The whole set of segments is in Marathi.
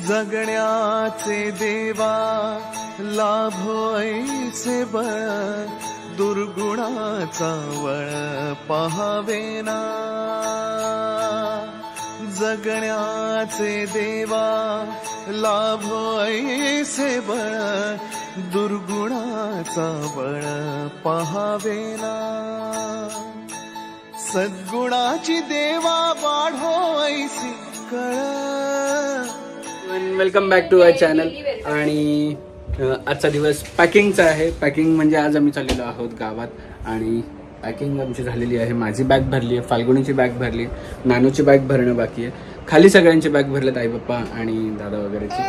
जगण्याचे देवा लाभो ऐसे बळ, दुर्गुणाचा वळ पहावेना. जगण्याचे देवा लाभो ऐसे बळ, दुर्गुणाचा बळ पहावेना. सद्गुणाची देवा वाढो ऐसी कळ. Welcome back to our channel. आणि आजचा दिवस पॅकिंगचा आहे. पॅकिंग म्हणजे आज आम्ही चाललेलो आहोत गावात आणि पॅकिंग आमची झालेली आहे. माझी बॅग भरली आहे, फाल्गुनीची बॅग भरली, नानूची बॅग भरणं बाकी आहे. खाली सगळ्यांची बॅग भरलेत, आई पप्पा आणि दादा वगैरेची,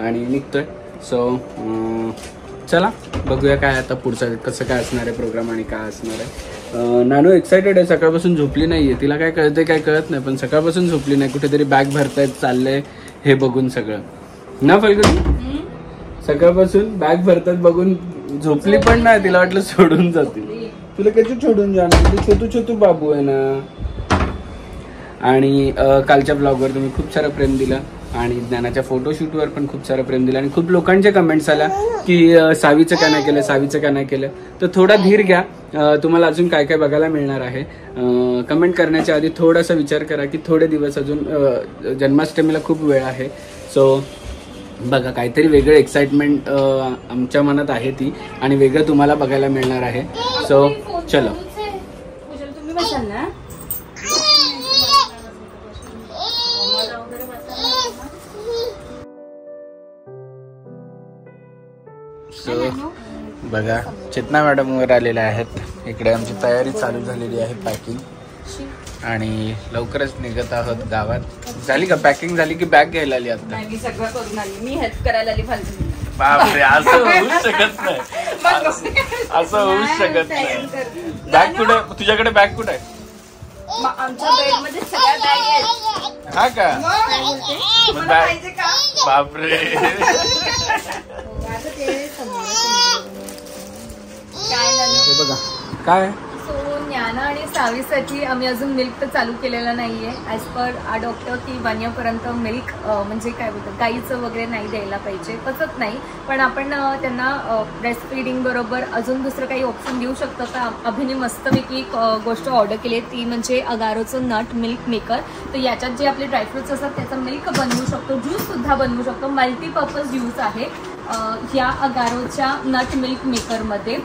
आणि निघतोय. सो चला बघूया काय आता पुढचं कसं काय असणार आहे प्रोग्राम आणि काय असणार आहे. नानू एक्सायटेड आहे, सकाळपासून झोपली नाही आहे. तिला काय कळते काय कळत नाही, पण सकाळपासून झोपली नाही. कुठेतरी बॅग भरतायत चाललंय हे बघून सगळं ना. फाल्गुनी सकाळपासून बॅग भरतात बघून झोपली पण नाही. तिला वाटलं सोडून जातील. तुला कधी सोडून जाणार, छोटू छोटू बाबू आहे ना. आणि कालच्या ब्लॉगवर तुम्ही खूप सारं प्रेम दिलं आणि ज्ञानाच्या फोटोशूटवर पण खूप सारं प्रेम दिलं आणि खूप लोकांचे कमेंट्स आल्या की सावीचं का नाही केलं, सावीचं का नाही केलं. तर थोडा धीर घ्या, तुम्हाला अजून काय काय बघायला मिळणार आहे. कमेंट करण्याच्या आधी थोडासा विचार करा की थोडे दिवस अजून जन्माष्टमीला खूप वेळ आहे. सो बघा, काहीतरी वेगळं एक्साइटमेंट आमच्या मनात आहे ती, आणि वेगळं तुम्हाला बघायला मिळणार आहे. सो चलो. सो बघा, चेतना मॅडम वर आलेल्या आहेत. इकडे आमची तयारी चालू झालेली आहे पॅकिंग, आणि लवकरच निघत आहोत गावात. झाली का पॅकिंग? झाली की बॅग घ्यायला आली आता? मी सगळं करून आली, मी हेल्प करायला आली फालतू. बापरे, असं होऊच शकत नाही, असं होऊच शकत नाही. बॅग कुठे? तुझ्याकडे बॅग कुठे आहे? आमच्या बेड मध्ये सगळ्या बॅग आहेत. हा का? बापरे. बघा काय. सो ज्ञाना आणि सावीसाठी आम्ही अजून मिल्क तर चालू केलेलं नाहीये. ऍज पर आ डॉक्टर की 1 year मिल्क म्हणजे काय बोलतात, गाईचं वगैरे नाही द्यायला पाहिजे, पचत नाही. पण आपण त्यांना ब्रेस्ट फीडिंग बरोबर अजून दुसरं काही ऑप्शन देऊ शकतो का? अभिने मस्तपैकी गोष्ट ऑर्डर केली आहे, ती म्हणजे अगारोचं नट मिल्क मेकर. तर याच्यात जे आपले ड्रायफ्रुट्स असतात त्याचा मिल्क बनवू शकतो, ज्यूस सुद्धा बनवू शकतो. मल्टीपर्पज यूज आहे ह्या अगारोच्या नट मिल्क मेकरमध्ये.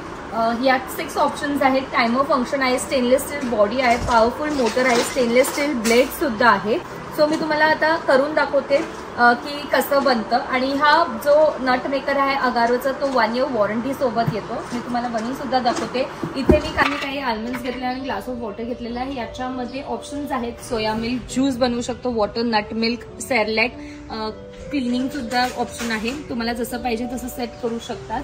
यात 6 ऑप्शन्स आहेत. टायमर फंक्शन आहे, स्टेनलेस स्टील बॉडी आहे, पॉवरफुल मोटर आहे, स्टेनलेस स्टील ब्लेड सुद्धा आहे. सो मी तुम्हाला आता करून दाखवते की कसं बनतं. आणि हा जो नट मेकर आहे अगारोचा, तो 1 year वॉरंटी सोबत येतो. मी तुम्हाला बनवून सुद्धा दाखवते. इथे मी काही आल्मंड्स घेतले आणि ग्लास ऑफ वॉटर घेतलेला आहे. याच्यामध्ये ऑप्शन्स आहेत, सोया मिल्क ज्यूस बनवू शकतो, water nut milk, Cerelac, cleaning सुद्धा ऑप्शन आहे. तुम्हाला जसं पाहिजे तसं सेट करू शकतात.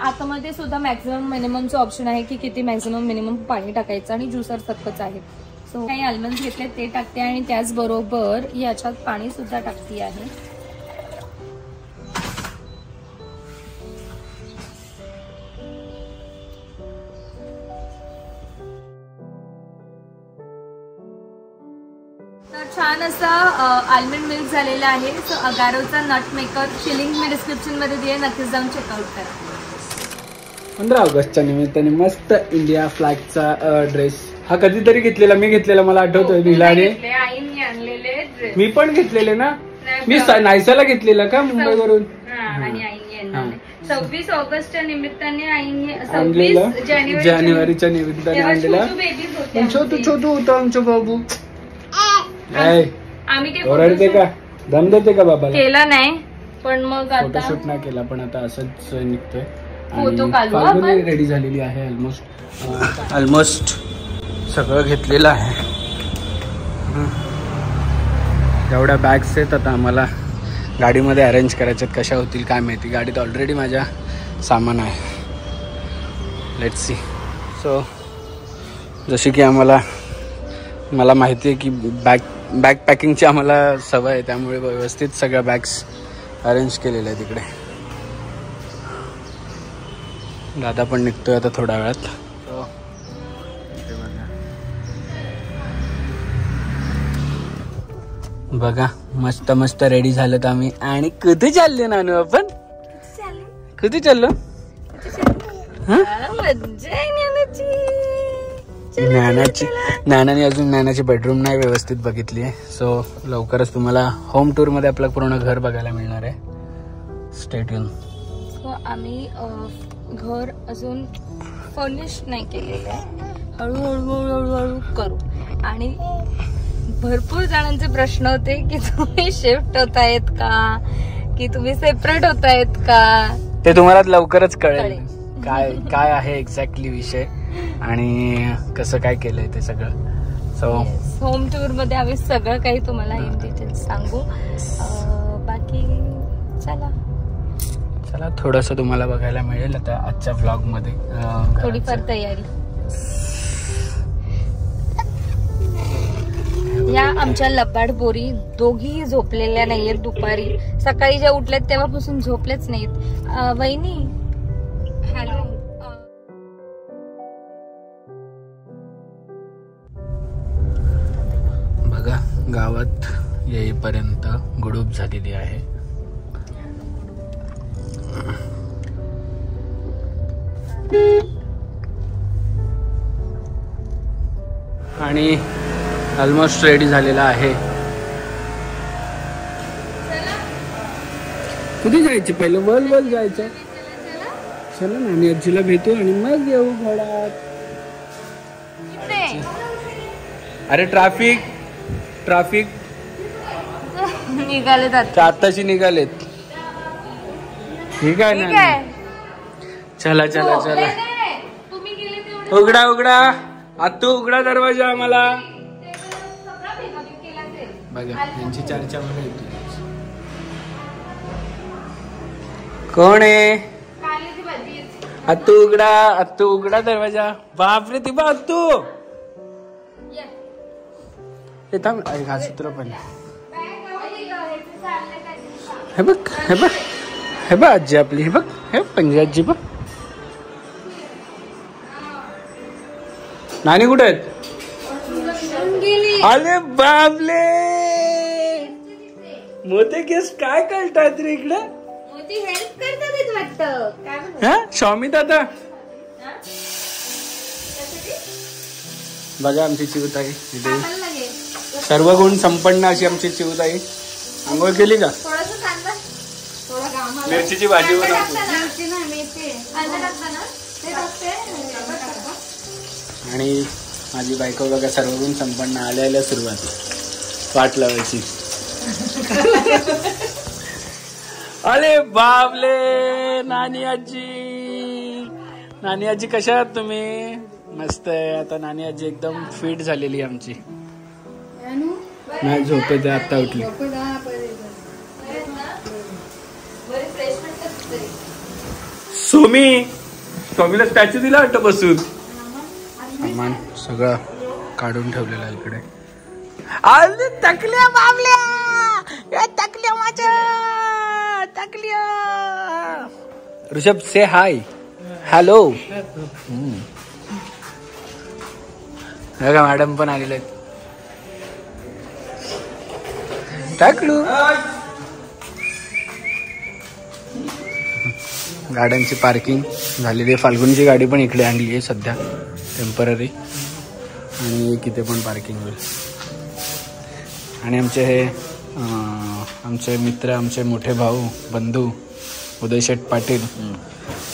आतमध्ये सुद्धा मॅक्झिमम मिनिममचं ऑप्शन आहे की किती मॅक्झिमम मिनिमम पाणी टाकायचं, आणि ज्युसर सक्कच आहे. सो काही आल्मंड्स घेतले ते टाकते, आणि त्याचबरोबर याच्यात पाणी सुद्धा टाकते आहे. तर छान असा आल्मंड मिल्क झालेला आहे. सो अगारोचा नट मेकर ची लिंक मी डिस्क्रिप्शन मध्ये दिली, नक्कीच जाऊन चेकआउट करा. 15 ऑगस्टच्या निमित्ताने मस्त इंडिया फ्लॅगचा ड्रेस हा कधीतरी घेतलेला, मी घेतलेला, मला आठवतोय. नीलाने आईने आणलेले ड्रेस, मी पण घेतलेले ना. मी नायसाला घेतलेला का मुंबईवरून, आणि आईने आणलेले. 26 ऑगस्टच्या निमित्ताने आईने, आणलेला 26 जानेवारीच्या निमित्ताने आणलेला. छोटू छोटू होतं आमचं बाबू. आम्ही ओरडते का, दम देते का बाबा? केला नाही, पण मग फोटोशूट नाही केला, पण आता असंच निघतोय. फाल्गुनी रेडी झालेली आहे. ऑलमोस्ट सगळं घेतलेलं आहे. एवढ्या बॅग्स आहेत, आता आम्हाला गाडीमध्ये अरेंज करायच्यात. कशा होतील काय माहिती. गाडीत ऑलरेडी माझ्या सामान आहे. Let's see. सो जशी की मला माहिती आहे की बॅग पॅकिंगची आम्हाला सवय आहे, त्यामुळे व्यवस्थित सगळ्या बॅग्स अरेंज केलेल्या आहेत इकडे. दादा पण निघतोय आता थोड्या वेळात. बघा मस्त मस्त रेडी झालं आम्ही. आणि कधी चालले नानू आपण? कधी चाललो? नानाने अजून नानाची बेडरूम नाही व्यवस्थित बघितली आहे. सो लवकरच तुम्हाला होम टूर मध्ये आपलं पूर्ण घर बघायला मिळणार आहे. Stay tune. सो आम्ही घर अजून फर्निश नाही केलेलं आहे. हळूहळू करू. आणि भरपूर जणांचे प्रश्न होते की तुम्ही शिफ्ट होत आहेत का, की तुम्ही सेपरेट होत आहेत का. ते तुम्हाला लवकरच कळेल काय काय आहे एक्झॅक्टली विषय आणि कसं काय केलंय ते सगळं. सो होम टूर मध्ये आम्ही सगळं काही तुम्हाला इन डिटेल सांगू. बाकी चला थोडंसं तुम्हाला बघायला मिळेल आता आजच्या व्लॉग मध्ये. थोडीफार तयारी. या आमच्या लबाड बोरी दोघीही झोपलेल्या नाहीयेत. दुपारी सकाळी ज्या उठल्यात तेव्हापासून झोपलेच नाहीत. वहिनी हॅलो. बघा गावात येईपर्यंत गुडूप झालेली आहे. आणि ऑलमोस्ट रेडी झालेला आहे. कुठे जायचे पहिलं? वल जायचं. चला ना मी आजीला भेटू आणि मग येऊ घरात. अरे ट्राफिक निघालेत आताशी निघालेत. ठीक आहे ना. चला उघडा आतू उघडा दरवाजा आम्हाला. बघा यांची चर्चा बघा. कोण आहे? आतू उघडा दरवाजा. बापरे ती बा आतू. थांब घासूत्र पण. हे बघ आजी आपली. हे बघ हे पंजी आजी बघ. नानी कुठे आहेत? अरे बाबले मोठे केस काय करतात रे इकडे? हेल्प करतात हा स्वामी दादा. बघा आमची चिवताई सर्व गुण संपन्न अशी आमची चिवताई. आंघोळ केली का? मिरचीची भाजी बनवतो. आणि माझी बायको बघा सर्व गुण संपन्न. आल्या सुरुवात वाट लावायची. अरे बाबले नानी आजी कशा आहात तुम्ही? मस्त आहे. आता नानी आजी एकदम फिट झालेली आमची. नाही झोपेत आता उठली. स्वामीला स्टॅच्यू दिला वाटतं बसून. सामान सगळं काढून ठेवलेलं आहे इकडे. अरे तकल्या बाबल्या तकल्या माझ्या तकल्या. ऋषभ से हाय हॅलो. बघा मॅडम पण आलेले आहेत. टाकलू. गाड्यांची पार्किंग झालेली आहे. फाल्गुनची गाडी पण इकडे आणली आहे सध्या टेम्पररी. आणि इथे पण पार्किंग होईल. आणि आमचे हे आमचे मित्र आमचे मोठे भाऊ बंधू उदय शेठ पाटील.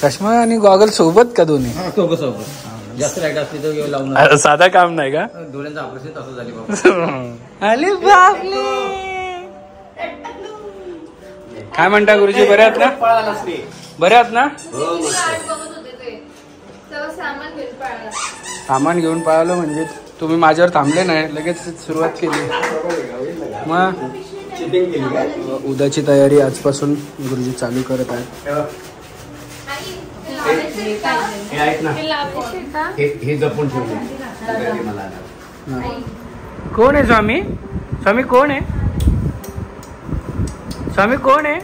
चष्मा आणि गॉगल सोबत का दोन्ही? सोबत. जास्त लाईट असली तर लावून. साधा काम नाही का? डोळ्यांचं ऑपरेशन तसं झाली. अरे बापले. काय म्हणता गुरुजी? बरे आहात ना? बरे आहात ना? सामान घेऊन पळालो म्हणजे तुम्ही माझ्यावर थांबले नाही, लगेच सुरुवात केली. मग उद्याची तयारी आजपासून गुरुजी चालू करत आहेत. कोण आहे स्वामी? स्वामी कोण आहे? स्वामी कोण आहे?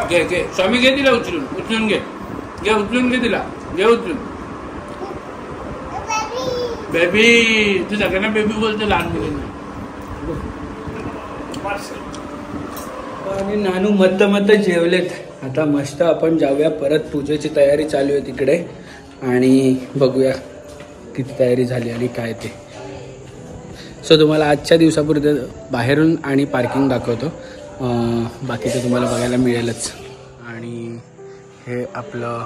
घे घे स्वामी घे तिला उचलून घे. उचलून घे तिला. घे उचलून. बेबी तू सगळ्यांना बेबी बोलतो लहान मुलींना. आणि नानू मत जेवलेत. आता मस्त आपण जाऊया परत. पूजेची तयारी चालू आहे तिकडे आणि बघूया किती तयारी झाली आणि काय ते. सो तुम्हाला आजच्या दिवसापुरते बाहेरून आणि पार्किंग दाखवतो. बाकीचं तुम्हाला बघायला मिळेलच. आणि हे आपलं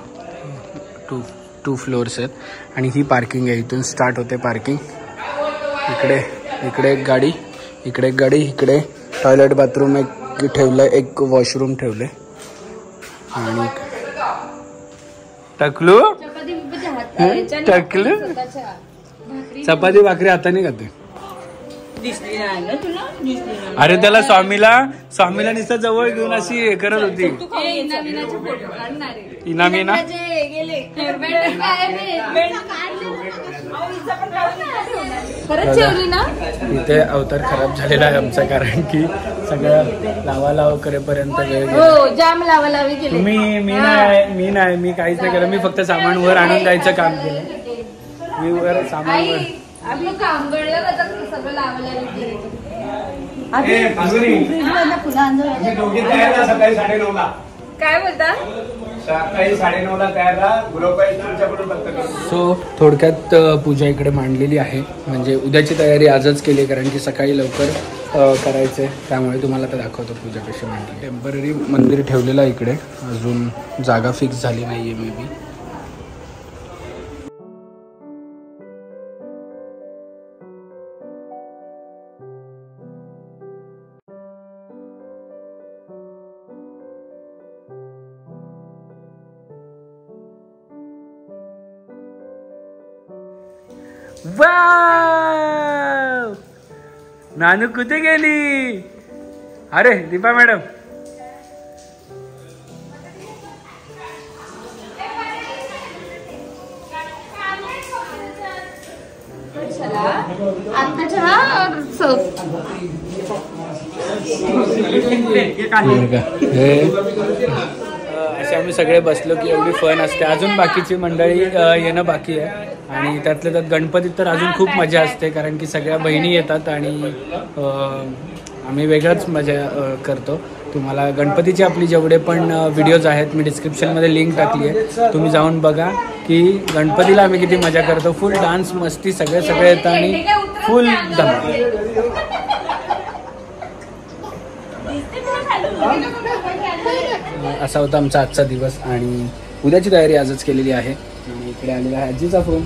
टू फ्लोअर्स आहेत आणि ही पार्किंग आहे. इथून स्टार्ट होते पार्किंग. इकडे एक गाडी, इकडे टॉयलेट बाथरूम एक ठेवलं, एक वॉशरूम ठेवले. आणि टकलू चपाती भाकरी हाताने खाते. अरे त्याला स्वामीला नुसतं जवळ घेऊन अशी हे करत होती. इनामी ना इथे अवतार खराब झालेला आहे आमचा, कारण की सगळं लावालाव करेपर्यंत वेळ जाम लावालावी केली. मी काहीच नाही केलं. मी फक्त सामान वर आणून द्यायचं काम केलं. मी वर सामान वर काय बोलता? सो थोडक्यात पूजा इकडे मांडलेली आहे. म्हणजे उद्याची तयारी आजच केली, कारण की सकाळी लवकर करायचे. त्यामुळे तुम्हाला तर दाखवतो पूजा कशी मांडली. टेम्पररी मंदिर ठेवलेलं आहे इकडे. अजून जागा फिक्स झाली नाहीये मे बी. वाव, नानू कुठे गेली? अरे दीपा मॅडम, असे आम्ही सगळे बसलो की एवढी फन असते. अजून बाकीची मंडळी येणं बाकी आहे. आणि त्यातल्या त्यात गणपतीत तर अजून खूप मजा असते, कारण की सगळ्या बहिणी येतात आणि आम्ही वेगळंच मजा करतो. तुम्हाला गणपतीचे आपली जेवढे पण व्हिडिओज आहेत मी डिस्क्रिप्शनमध्ये लिंक टाकली आहे, तुम्ही जाऊन बघा की गणपतीला आम्ही किती मजा करतो. फुल डान्स मस्ती सगळे येतात आणि फुल धमाल. असा होता आमचा आजचा दिवस. आणि उद्याची तयारी आजच केलेली आहे. आणि इकडे आलेला आहे आजीचा फोन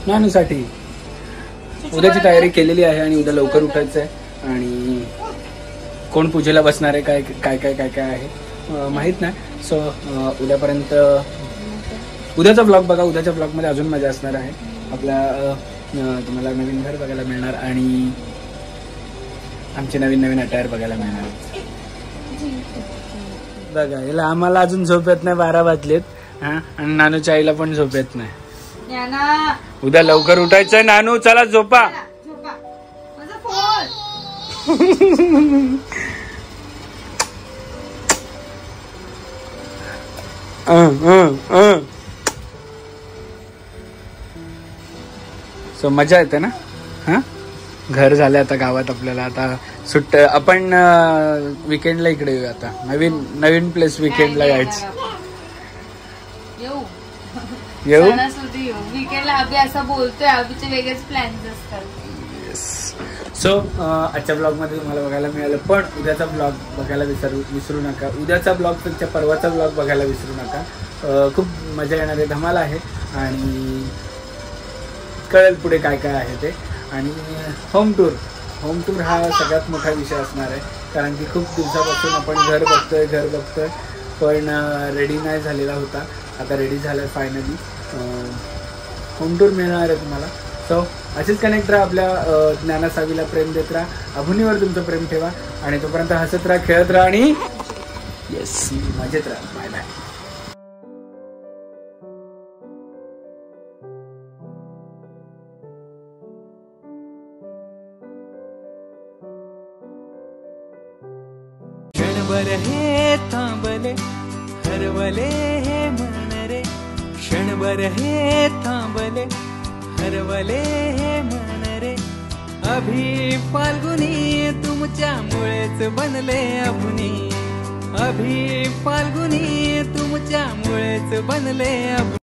नानूसाठी. उद्याची तयारी केलेली आहे आणि उद्या लवकर उठायचं आहे. आणि कोण पूजेला बसणार आहे, काय आहे माहीत नाही. सो उद्यापर्यंत उद्याचा ब्लॉग बघा. उद्याच्या ब्लॉगमध्ये अजून मजा असणार आहे. आपल्या तुम्हाला नवीन घर बघायला मिळणार आणि आमचे नवीन अटायर बघायला मिळणार. बघा याला आम्हाला अजून झोप येत नाही. 12 वाजलेत. आणि नानूच्या आईला पण झोप येत नाही. उद्या लवकर उठायचंय नानू, चला झोपा. सो मजा येते ना. घर झालं आता गावात आपल्याला. आता सुट्ट आपण विकेंडला इकडे येऊ. आता नवीन प्लेस विकेंडला यायचं. येऊ विकेंडला अभि असं बोलतोय. अभिचे वेगळेच प्लॅन्स असतात. सो आजच्या ब्लॉगमध्ये तुम्हाला बघायला मिळालं, पण उद्याचा ब्लॉग बघायला विसरू नका. उद्याचा ब्लॉगपेक्षा परवाचा ब्लॉग बघायला विसरू नका. खूप मजा येणार आहे, धमाल आहे. आणि कळेल पुढे काय आहे ते. आणि होम टूर हा सगळ्यात मोठा विषय असणार आहे, कारण की खूप दिवसापासून आपण घर बघतोय पण रेडी नाही झालेला होता. आता रेडी झालं फायनली. होम टूर मिळणार आहे तुम्हाला. सो असेच कनेक्ट राहा. आपल्या ज्ञानासावीला प्रेम देत राहा. अभुनीवर तुमचं प्रेम ठेवा. आणि तोपर्यंत हसत राहा, खेळत राहा आणि येस मजेत राहा. Bye bye. क्षणभर हे थांबले हरवले हे मन रे. क्षणभर हे थांबले ठरवले हे मन रे अभि फाल्गुनी तुमच्यामुळेच बनले अभुनी अभि फाल्गुनी तुमच्यामुळेच बनले अभुनी